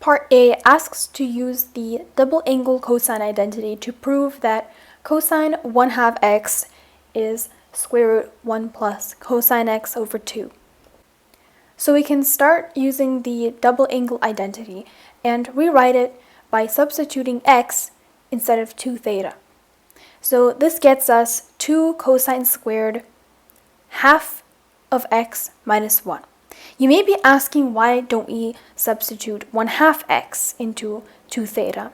Part A asks to use the double angle cosine identity to prove that cosine 1/2 x is square root 1 plus cosine x over 2. So we can start using the double angle identity and rewrite it by substituting x instead of 2 theta. So this gets us 2 cosine squared half of x minus 1. You may be asking, why don't we substitute 1/2 x into 2 theta?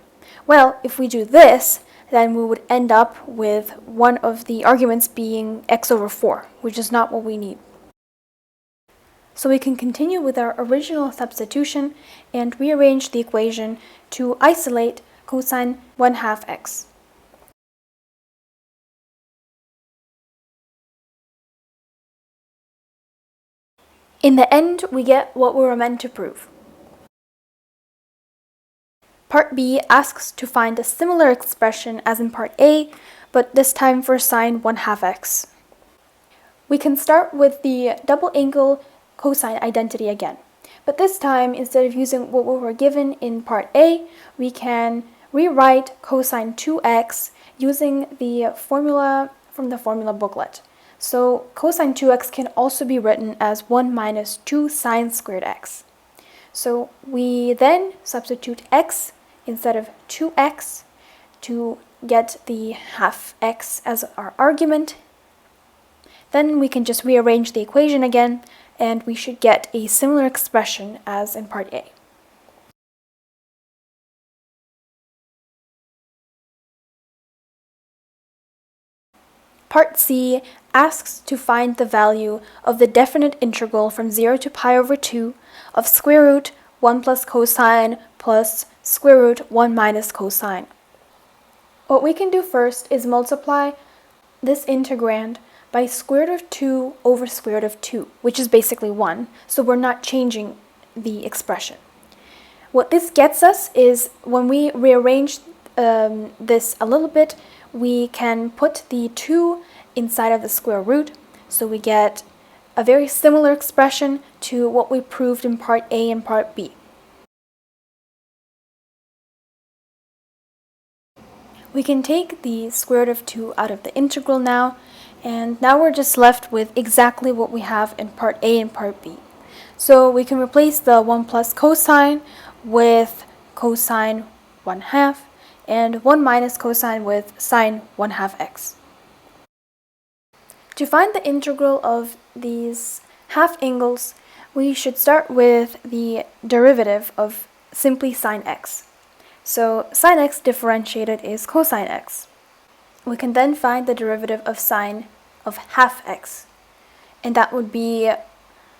Well, if we do this, then we would end up with one of the arguments being x over 4, which is not what we need. So we can continue with our original substitution and rearrange the equation to isolate cosine 1/2 x. In the end, we get what we were meant to prove. Part B asks to find a similar expression as in Part A, but this time for sine 1/2 x. We can start with the double angle cosine identity again, but this time, instead of using what we were given in Part A, we can rewrite cosine 2x using the formula from the formula booklet. So cosine 2x can also be written as 1 minus 2 sine squared x. So we then substitute x instead of 2x to get the half x as our argument. Then we can just rearrange the equation again, and we should get a similar expression as in Part A. Part C asks to find the value of the definite integral from 0 to pi over 2 of square root 1 plus cosine plus square root 1 minus cosine. What we can do first is multiply this integrand by square root of 2 over square root of 2, which is basically 1, so we're not changing the expression. What this gets us is, when we rearrange this a little bit, we can put the 2 inside of the square root, so we get a very similar expression to what we proved in Part A and Part B. We can take the square root of 2 out of the integral now, and now we're just left with exactly what we have in Part A and Part B. So we can replace the 1 plus cosine with cosine 1/2, and 1 minus cosine with sine 1/2 x. To find the integral of these half angles, we should start with the derivative of simply sine x. So sine x differentiated is cosine x. We can then find the derivative of sine of half x, and that would be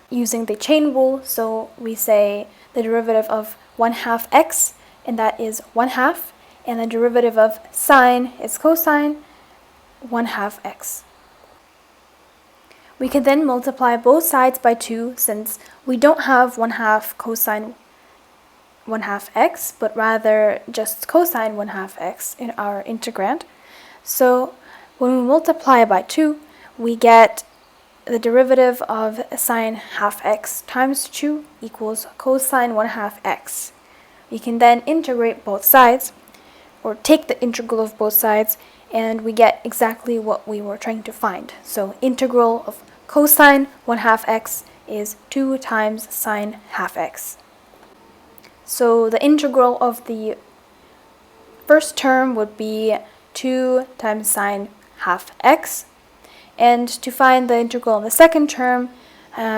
using the chain rule. So we say the derivative of 1/2 x, and that is 1/2, and the derivative of sine is cosine 1/2 x. We can then multiply both sides by 2, since we don't have 1/2 cosine 1/2 x, but rather just cosine 1/2 x in our integrand. So when we multiply by 2, we get the derivative of sine half x times 2 equals cosine 1/2 x. We can then integrate both sides, or take the integral of both sides, and we get exactly what we were trying to find. So integral of cosine 1/2 x is 2 times sine half x. So the integral of the first term would be 2 times sine half x. And to find the integral of the second term,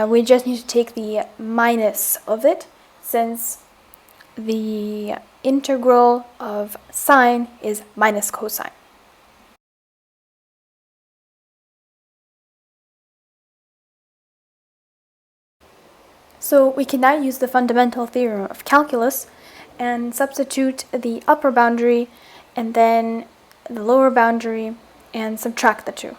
we just need to take the minus of it, since the integral of sine is minus cosine. So we can now use the fundamental theorem of calculus and substitute the upper boundary and then the lower boundary and subtract the two.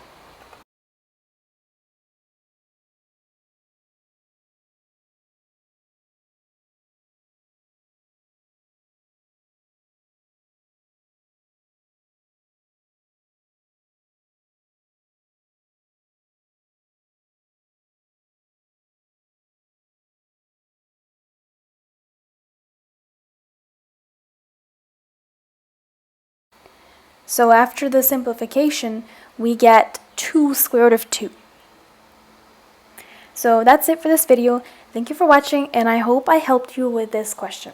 So after the simplification, we get 2 square root of 2. So that's it for this video. Thank you for watching, and I hope I helped you with this question.